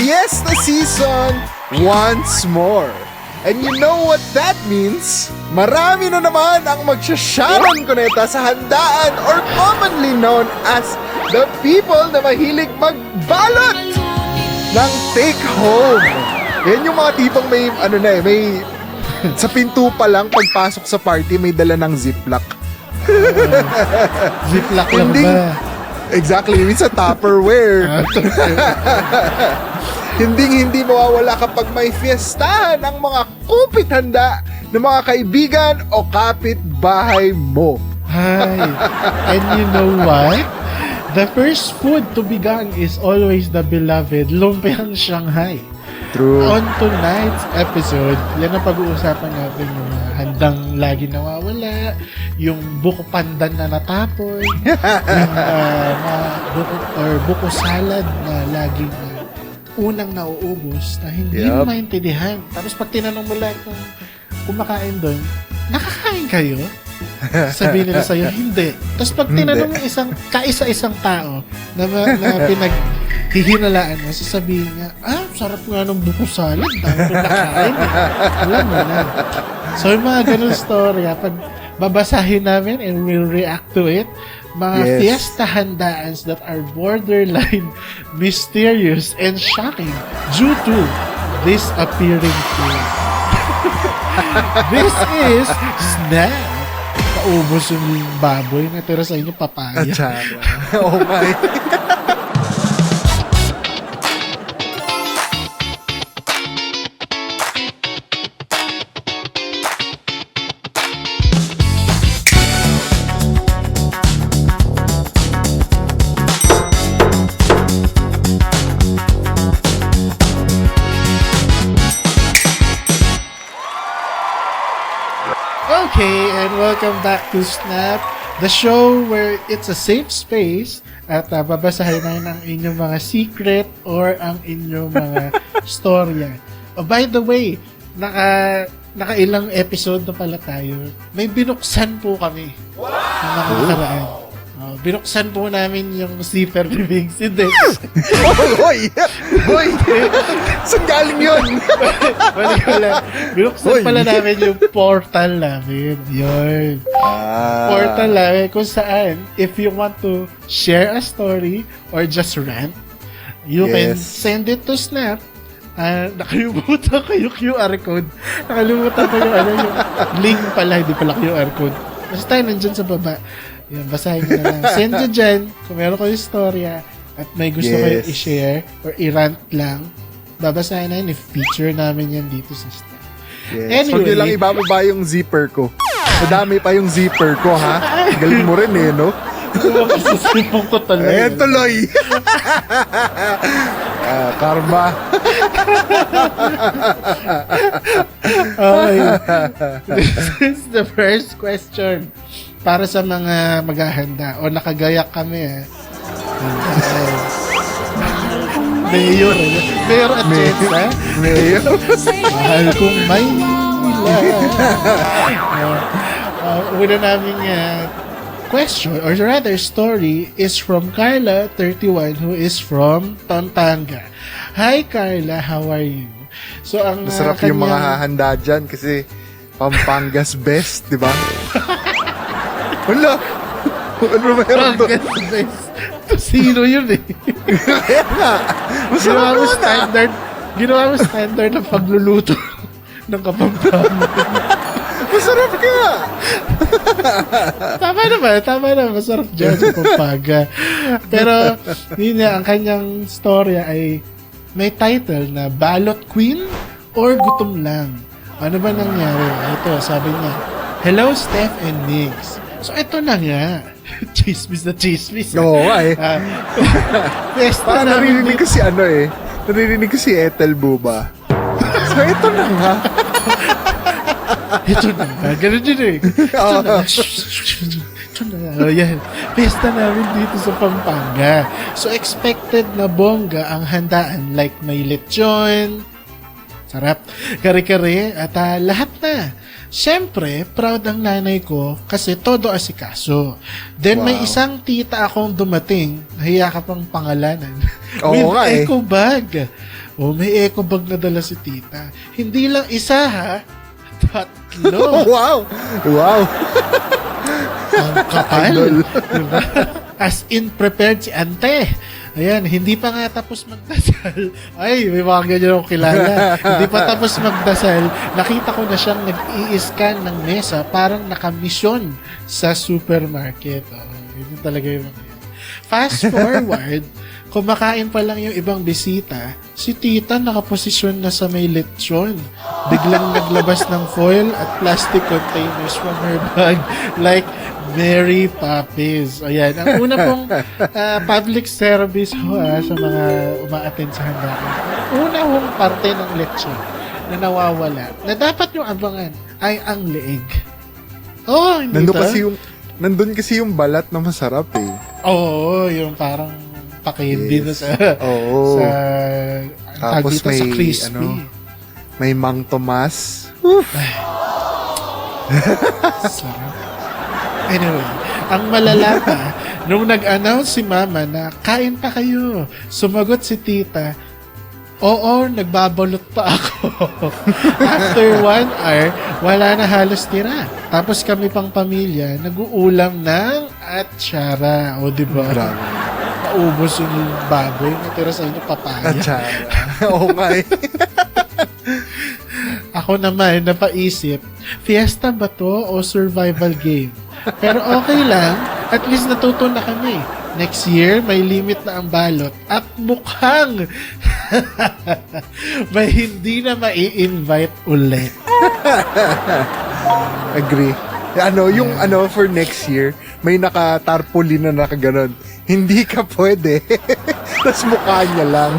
fiesta season once more. And you know what that means? Marami na naman ang magsasharon kuneta sa handaan or commonly known as the people na mahilig magbalot ng take home. Yan yung mga tipong may, may sa pinto pa lang pagpasok sa party may dala ng ziplock. Ziplock lang ba? Exactly, it's a Tupperware. Hindi mawawala kapag may fiestahan ang mga kupit handa ng mga kaibigan o kapitbahay mo. Hi. And you know what? The first food to be gone is always the beloved lumpiang Shanghai. True. On tonight's episode, yan ang pag-uusapan natin yung handang lagi nawawala, yung buko pandan na natapon, yung buko salad na laging unang nauubos na hindi mo maintindihan. Tapos pag tinanong mo lahat ng kumakain doon, nakakain kayo? Sabihin nila sa'yo, hindi. Tapos pag tinanong mo kaisa-isang tao na pinaghihinalaan mo, sasabihin niya, sarap nga ng buko salad. Dahil kung nakain. Alam mo na. So yung mga ganun story, pag babasahin namin and we'll react to it, mga fiesta handaans that are borderline mysterious and shocking due to disappearing food. This is Snap. Paubos yung baboy na tira sa inyo papaya. Oh my. Okay, and welcome back to Snap, the show where it's a safe space at babasahin namin ang inyong mga secret or ang inyong mga storya. Oh, by the way, nakailang episode na pala tayo. May binuksan po kami. Wow! Ng nakakaraan. Binuksan po namin yung zipper ni Vincent. Hoy! Saan galing yun? Binuksan pala namin yung portal namin. Yun. Portal namin kung saan, if you want to share a story or just rant, you can send it to Snap. Nakalimutan ko yung QR code. Nakalimutan ko yung link pala, hindi pala QR code. Basta nandyan sa baba. Yan, basahin nyo na lang. Send nyo dyan kung meron kayo istorya at may gusto kayo i-share or i-rant lang. Babasahin na yun, i-feature namin yan dito sa Snap. Yes. Anyway, so, lang ibababa yung zipper ko. Madami pa yung zipper ko, ha? Galing mo rin no? Masasipong ko talaga. Ayan tuloy. Karma. Okay. This is the first question. Para sa mga maghahanda o nakagayak kami Mayor at Jetsa. Mayor. Mahal kong Maynila. Una naming question or rather story is from Carla, 31, who is from Pampanga. Hi Carla, how are you? So ang masarap yung mga hahanda dyan kasi Pampanga's best, di ba? Wala. Ano meron doon? Sino yun Kaya nga. Ginawa mo standard ng pagluluto ng Kapampangan. Masarap ka. Tama naman. Masarap dyan sa Pampanga. Pero, yun nga, ang kanyang storya ay may title na Balot Queen or Gutom Lang. Ano ba nangyari? Ito, sabi niya, Hello, Steph and Nix. So, ito na nga. Chismis. Oo, Fiesta narinig ko si narinig ko si Ethel Buba. So, ito na nga. Ganun din Ito na nga. Yan. Fiesta namin dito sa Pampanga. So, expected na bongga ang handaan like may lechon, sarap, kare-kare, at lahat na. Siyempre, proud ang nanay ko kasi todo asikaso. Then may isang tita akong dumating, nahiya ka pang pangalanan, with eco bag. may eco bag na dala si tita. Hindi lang isa ha, tatlo. Wow! Wow! Ang kapal. Diba? As in, prepared si ante. Ayan, hindi pa nga tapos magdasal. Ay, may mga ganyan akong kilala. Hindi pa tapos magdasal. Nakita ko na siyang nag-i-scan ng mesa, parang nakamisyon sa supermarket. Yun talaga yung mga yan. Fast forward, kumakain pa lang yung ibang bisita, si tita nakaposisyon na sa may lechon. Biglang naglabas ng foil at plastic containers from her bag like Mary Poppins. Ayan. Ang una pong public service sa mga uma-attend sa handaan. Una pong parte ng lechon na nawawala, na dapat yung abangan, ay ang leeg. Hindi Nandun kasi yung balat na masarap eh. Oo, yung parang pakindi na sa Oo. Tapos may sa crispy. May Mang Tomas. Sarap. Anyway, ang malala pa, nung nag-announce si mama na kain pa kayo, sumagot si tita, oo, nagbabalot pa ako. After 1 hour, wala na halos tira. Tapos kami pang pamilya, nag-uulam ng atsara. O, diba? Grabe. Naubos yung baboy, natira sa inyo papaya. Atsara. Oo nga eh. Ako naman, napaisip, fiesta ba to o survival game? Pero okay lang, at least natuto na kami. Next year, may limit na ang balot at mukhang may hindi na mai-invite ulit. Agree. For next year, may naka-tarpaulin na nakaganon. Hindi ka pwede. Tapos mukha niya lang.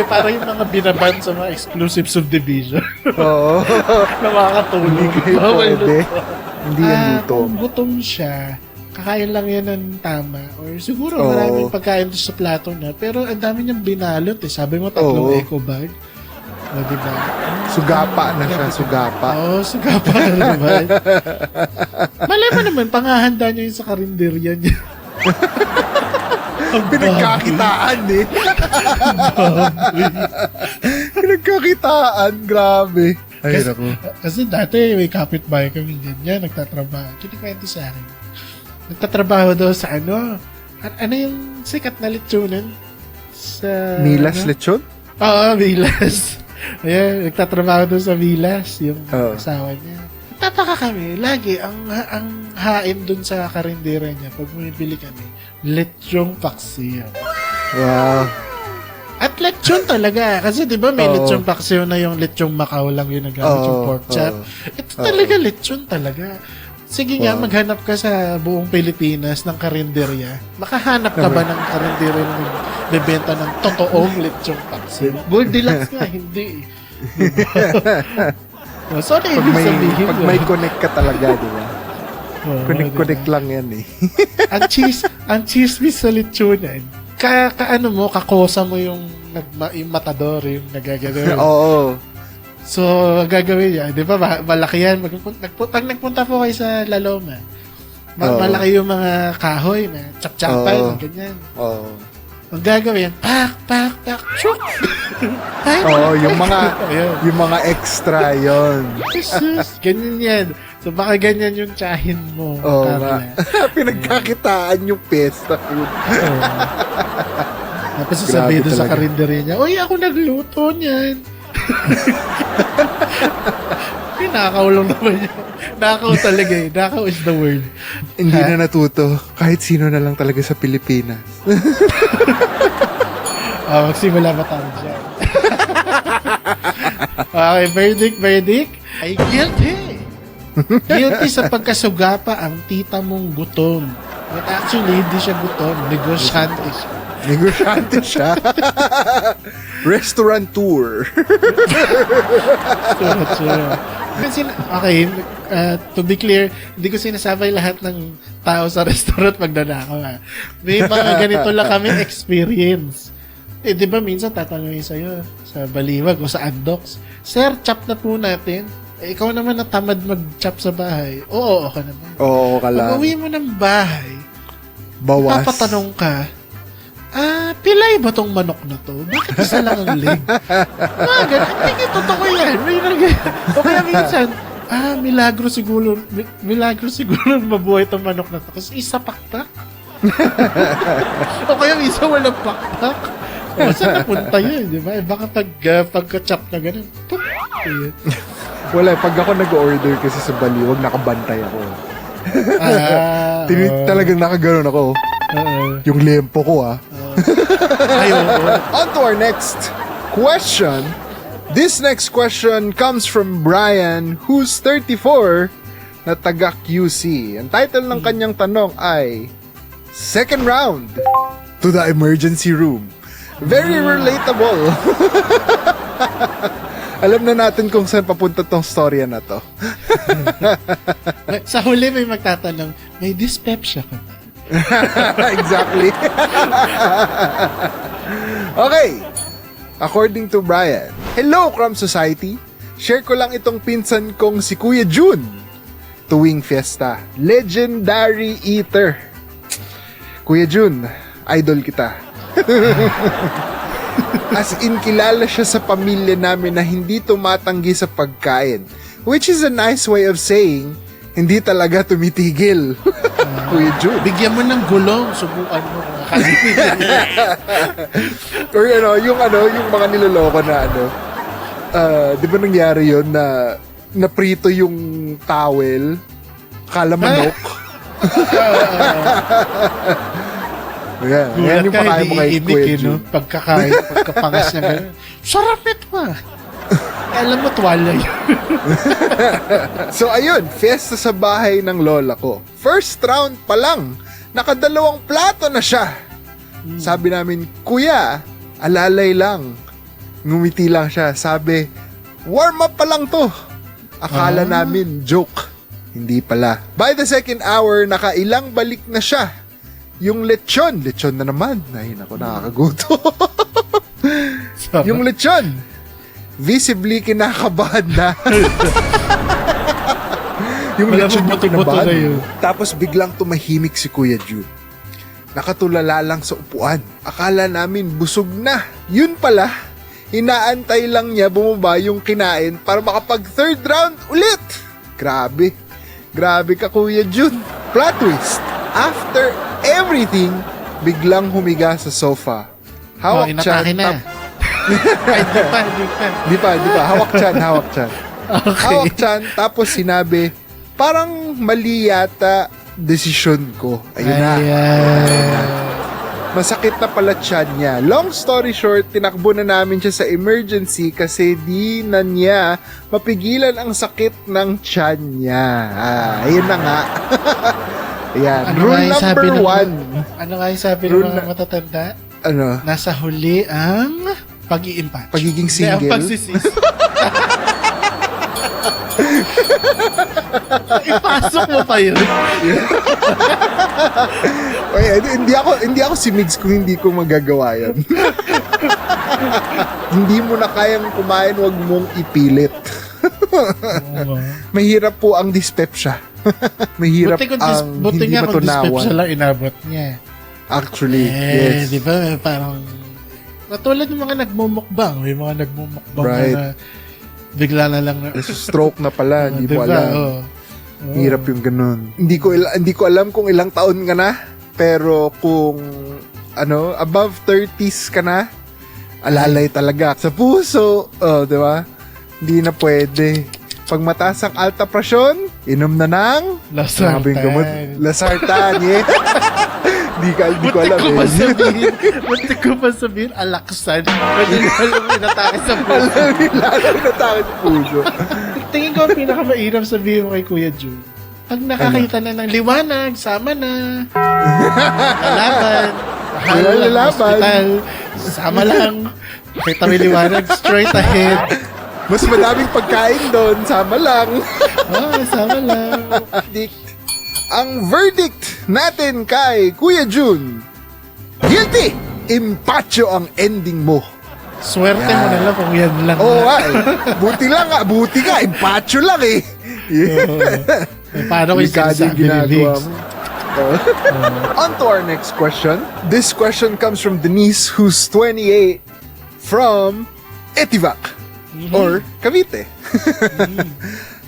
Parang yung mga binaban sa mga exclusive subdivision. Oo. Na makakatulog. Hindi pwede. Hindi yan luto. Kung gutom siya, kakain lang yan ng tama. Or siguro maraming pagkain doon sa plato na. Pero ang dami niyang binalot eh. Sabi mo 3 eco bag. O, diba? Sugapa na siya, sugapa. Sugapa na naman. Malay mo naman, pangahanda niya yun sa karinderya niya. Pinagkakitaan eh. Pinagkakitaan, grabe. Ay, naku. Kasi dati may kapitbahay kami ganyan, nagtatrabaho. Kinikwento sa akin. Nagtatrabaho daw sa ano yung sikat na lechonan? Sa... Milas lechon? Oo, Milas. Ayan, nagtatrabaho daw sa Milas, yung asawa niya. Tataka kami, lagi, ang hain dun sa karindera niya, pag bumibili kami, lechong paksiw. Wow. At lechon talaga. Kasi di ba may lechong paksiw na yung lechong Macau lang yung nagamit yung pork chop. Ito talaga lechon talaga. Sige nga, maghanap ka sa buong Pilipinas ng karinderya. Makahanap ka ba ng karinderya na nagbebenta ng totoong lechong paksiw? Goldilocks nga, hindi. Sorry, ibig sabihin. Pag may connect ka talaga, di ba? Connect lang yan eh. ang chismis sa lechonan, kakosa mo yung matador, yung nagagano. Oo. So, gagawin niya, di ba, malaki yan. Pag nagpunta po kayo sa Laloma, malaki yung mga kahoy na chap-chapan, ganyan. Oo. Ang gagawin, pak, chuk! yung mga extra yon. Jesus, ganyan yan. So, baka ganyan yung tsahin mo. Oo nga. Pinagkakitaan yung pesta food. Tapos sasabihin doon sa karinderya niya, uy, ako nagluto niyan. Nakakaw lang naman yun. Nakakaw talaga eh. Nakakaw is the word. Hindi na natuto. Kahit sino na lang talaga sa Pilipinas. Magsimula ba tayo dyan? Okay, verdict. Ay guilty. Guilty sa pagkasugapa ang tita mong gutom. But actually, hindi siya gutom. Negosyante siya. Restaurateur. Kasi, okay, to be clear, hindi ko sinasabay lahat ng tao sa restaurant magnanakaw. May mga ganito lang kami experience. Di ba minsan tatanungin sa'yo sa Baliwag o sa Andox, Sir, chop na po natin. Ikaw naman na tamad mag-chop sa bahay. Oo ka naman. Oo ka lang. Pag uwi mo ng bahay, bawas. papatanong ka, pilay ba tong manok na to? Bakit isa lang ang leg? Mga ganun. Hindi, totoo yan. May o kaya minsan, milagro siguro mabuhay tong manok na to. Kasi isa pakpak. O kaya isa walang pakpak. O, saan napunta yun, di ba? Baka pagka-chop na ganun. Wala, pag ako nag-order kasi sa Baliwag, nakabantay ako. Talagang nakaganon ako. Yung lempo ko, On to our next question. This next question comes from Brian, who's 34, na taga QC. Ang title ng kanyang tanong ay Second Round to the Emergency Room. Very relatable. Alam na natin kung saan papunta tong storya na to. Sa huli may magtatanong, may dyspepsia ka ba? Exactly. Okay. According to Brian, hello, Crumb Society. Share ko lang itong pinsan kong si Kuya Jun. Tuwing fiesta. Legendary eater. Kuya Jun, idol kita. As in, kilala siya sa pamilya namin na hindi tumatanggi sa pagkain. Which is a nice way of saying, hindi talaga tumitigil. Kuya Jun. Bigyan mo ng gulong, subukan mo. Or yung mga niloloko na di ba nangyari yun na naprito yung towel, kala manok. Yan yung pakain mo kay Kuya Jun. Pagkapangas niya gano'n. Sarap ito Alam mo, tuwala yun. So ayun, fiesta sa bahay ng lola ko. First round pa lang, nakadalawang plato na siya. Sabi namin, Kuya, alalay lang. Ngumiti lang siya. Sabi, warm up pa lang to. Akala namin, joke. Hindi pala. By the second hour, nakailang balik na siya. Yung lechon na naman. Ay, naku, nakakaguto. Yung lechon, visibly kinakabahan na. Yung lechon yung kinabahan. Tapos biglang tumahimik si Kuya Jun. Nakatulala lang sa upuan. Akala namin busog na. Yun pala, inaantay lang niya bumaba yung kinain para makapag third round ulit. Grabe ka, Kuya Jun. Plot twist. After everything, biglang humiga sa sofa. Hawak inatake na. Di pa. Hawak chan. Okay. Hawak chan, tapos sinabi, parang mali yata desisyon ko. Ayun na. Masakit na pala tiyan niya. Long story short, tinakbo na namin siya sa emergency kasi di na niya mapigilan ang sakit ng tiyan niya. Ayun na nga. Ayan. Rule number 1. Ano nga yung sabi ng mga matatanda? Ano? Nasa huli ang pag-iimpat. Pagiging single? Ang pagsisis. Ipasok mo pa yun. Oy, hindi ako si Migs kung hindi ko magagawa yan. Hindi mo na kayang kumain, wag mong ipilit. Mahirap po ang dyspepsia. Mahirap ang buti hindi nga kung matunawan. dyspepsia lang inabot niya. Actually, yes. Di ba? Parang katulad ng mga nagmumukbang. May mga nagmumukbang na bigla na lang stroke na pala, hindi mo diba? alam. Hirap yung ganun. Hindi ko alam kung ilang taon ka na, pero kung above 30s ka na, alalay talaga sa puso. Di ba? Hindi na pwede. Pag mataas ang alta presyon, inom na ng Lasartan, yeah. Hindi ko alam. Buti ko pa sabihin, alaksan. Pwede na alam inatake sa puso. Inatake sa puso. Tingin ko ang pinakamahirap sabihin mo kay Kuya Jun. Pag nakakita na ng liwanag, sama na. Kalaban. Hospital. Sama lang. Kita may liwanag, straight ahead. Mas madaming pagkain doon, sama lang. Sama lang. Ang verdict natin kay Kuya Jun, guilty! Impatyo ang ending mo. Swerte mo na lang kung yan lang. Buti nga, impatyo lang eh. Paano ko yung sinasabi ni Migs? On to our next question. This question comes from Denise, who's 28, from Etivac or Cavite.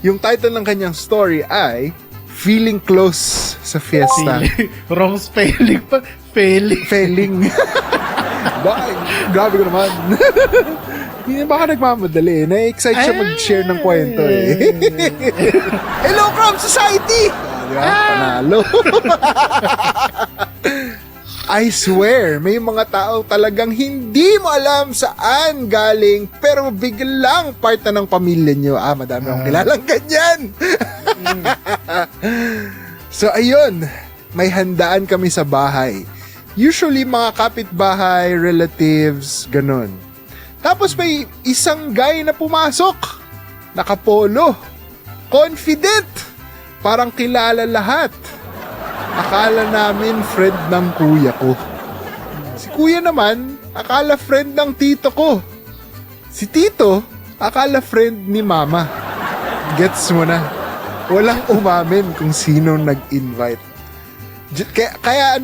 Yung title ng kanyang story ay Feeling Close sa Fiesta. Wrong spelling pa. Failing. Grabe ko naman. Hindi baka nagmamadali. Na-excite siya mag-share ng kwento eh. Hello from society! Panalo. I swear, may mga tao talagang hindi mo alam saan galing pero biglang part na ng pamilya nyo. Madami akong kilalang ganyan. So ayun, may handaan kami sa bahay. Usually mga kapitbahay, relatives, ganun. Tapos may isang guy na pumasok. Nakapolo. Confident. Parang kilala lahat. Akala namin friend ng kuya ko. Si kuya naman, akala friend ng tito ko. Si tito, akala friend ni mama. Gets mo na. Walang umamin kung sino nag-invite. Kaya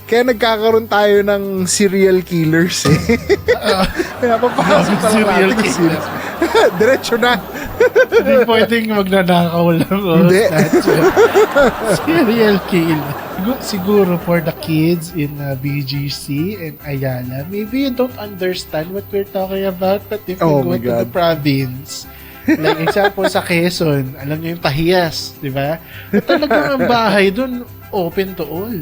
kaya nagkakaroon tayo ng serial killers eh. Kaya papasok pa lang Serial natin killers. Diretso na. Hindi pwedeng magnanakaw lang. Hindi. Serial kill. Siguro for the kids in BGC and Ayala, maybe you don't understand what we're talking about, but if you go to the province, like example sa Quezon, alam niyo yung Tahiyas, di ba? Talagang ang bahay dun, open to all.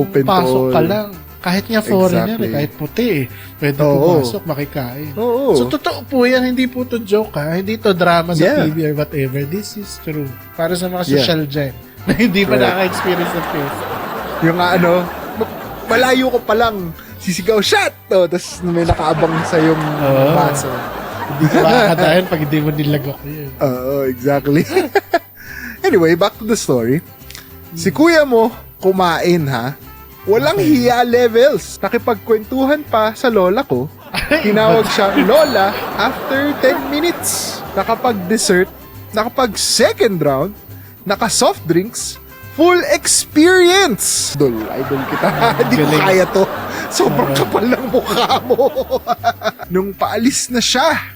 Open to all. Pasok ka lang. Kahit nga foreigner, kahit puti, pwede pumasok, makikain. So, totoo po yan. Hindi po to joke, ha? Hindi to drama sa TV or whatever. This is true. Para sa mga social dyan na hindi pa naka-experience ng face. Yung malayo ko pa lang, sisigaw, shot! Tapos may nakaabang sa yung baso. Hindi ka makakadayan pag hindi mo nilagok yun. Exactly. Anyway, back to the story. Si kuya mo, kumain ha. Walang hiya levels. Nakipagkwentuhan pa sa lola ko. Tinawag siya lola after 10 minutes. Nakapag-dessert, nakapag-second round, naka-soft drinks, full experience. Idol kita. Hindi ko kaya to. Sobrang kapal ng mukha mo. Nung paalis na siya,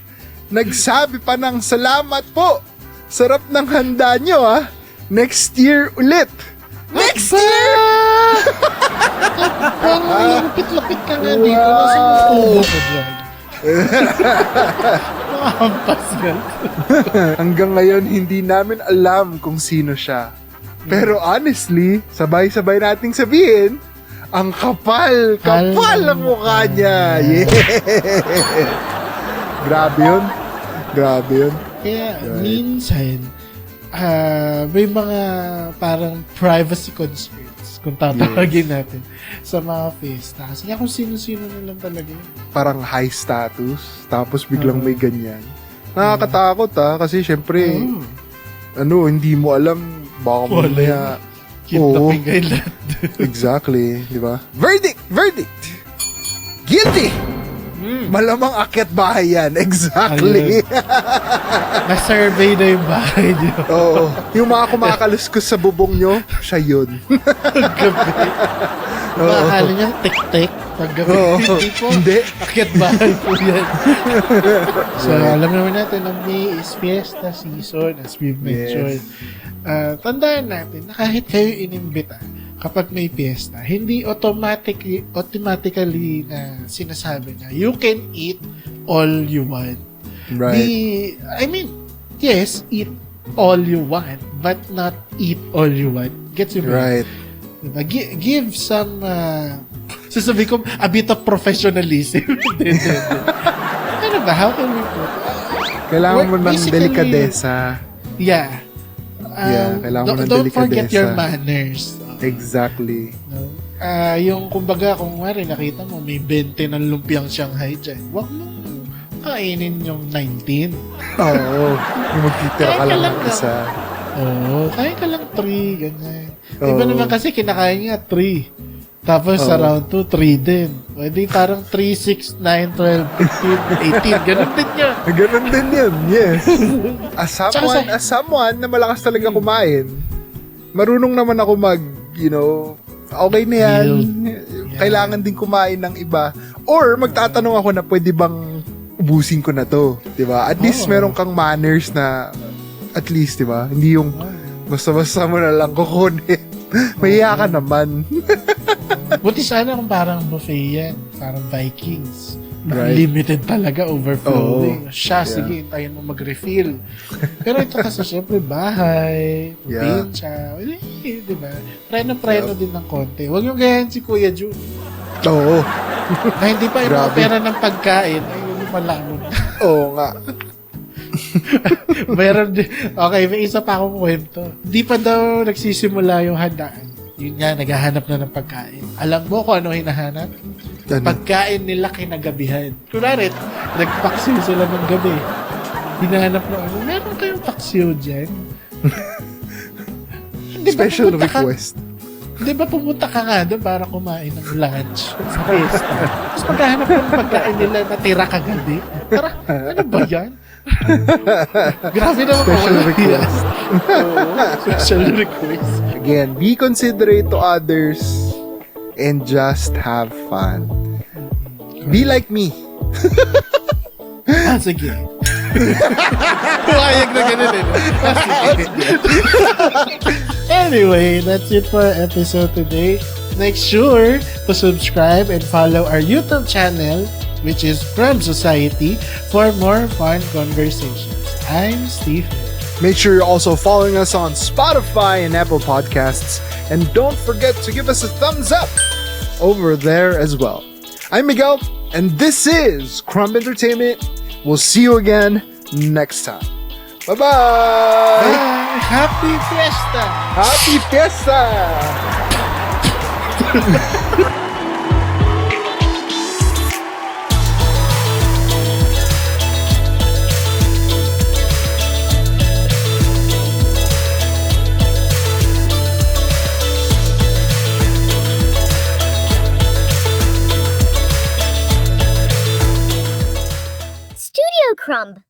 nagsabi pa ng salamat po. Sarap ng handa nyo ha. Next year ulit. Next year! Parang lupit-lupit ka nga dito. Nasa ubo ko dyan. Mahampas ka. Hanggang ngayon, hindi namin alam kung sino siya. Pero honestly, sabay-sabay nating sabihin, ang kapal ang mukha niya. Yeah! Grabe yun. Kaya minsan, may mga parang privacy concerns kung tatawagin natin sa mga fiesta. Kasi kung sino-sino na lang talaga yun. Parang high status, tapos biglang may ganyan. Nakakatakot kasi syempre, hindi mo alam, baka mamaya, Kidnapping kayo lahat. Exactly, di ba? Verdict! Guilty! Malamang akyat bahay yan. Exactly. Na-survey na yung bahay niyo. Oo. Yung mga kumakaluskos sa bubong nyo, siya yun. Gabi. Akala niya tik-tik. Paggabi. Hindi. Akyat bahay po yan. So, alam naman natin na May is fiesta season, as we've mentioned. Tandaan natin na kahit kayo inimbita, kapag may fiesta, hindi automatically na sinasabi na you can eat all you want. Right. Yes, eat all you want, but not eat all you want. Gets you right? Diba? Give some, sasabihin ko, a bit of professionalism. Ano ba? How can we put? Kailangan mo ng delikadesa. Yeah. Kailangan mo ng don't delikadesa. forget your manners. Exactly. No? Yung kumbaga, kung wari, nakita mo, may 20 ng lumpiang Shanghai dyan, huwag mo kainin yung 19. Oo. Yung magtitira ka lang ng isa. Oo. Kain ka lang 3, ganyan. Iba naman kasi kinakain nga 3. Tapos sa round 2, 3 din. O di parang 3, 6, 9, 12, 15, 18. Ganun din yun. Ganun din yun, yes. As someone na malakas talaga kumain, marunong naman ako okay na yan. Kailangan din kumain ng iba. Or magtatanong ako na pwede bang ubusin ko na to, 'di ba? At least meron kang manners na at least, 'di ba? Hindi yung basta-basta mo na lang kukunin. Mahiya ka naman. Buti sana kung parang buffet yan. Parang Vikings. Right. Limited talaga, overflowing. Sige, hintayin mo mag-refill. Pero ito kasi syempre bahay, probinsya, di ba? Preno din ng konti. Huwag yung ganyan si Kuya Jun. Oo. Na hindi pa yung pera ng pagkain, ay yung malamon. Oo nga. Meron din. Okay, may isa pa akong kwento. Di pa daw nagsisimula yung handaan. Yun nga, naghahanap na ng pagkain. Alam mo kung ano hinahanap? Pagkain nila kinagabihan. Kunwari, nagpaksiw sila ng gabi. Hinahanap na meron kayong paksiw dyan? Special request. Di ba pumunta ka nga doon para kumain ng lunch sa fiesta? Tapos maghahanap ng pagkain nila na tira kagabi? Tara, ano ba yan? Grabe naman. Special request. Special request. Again, be considerate to others and just have fun. Be like me. Sige. Pumayag na ganun eh. Sige. Anyway, that's it for our episode today. Make sure to subscribe and follow our YouTube channel, which is Crumb Society, for more fun conversations. I'm Stephen. Make sure you're also following us on Spotify and Apple Podcasts. And don't forget to give us a thumbs up over there as well. I'm Miguel, and this is Crumb Entertainment. We'll see you again next time. Bye-bye! Bye! Happy Fiesta! Happy Fiesta! Studio Crumb.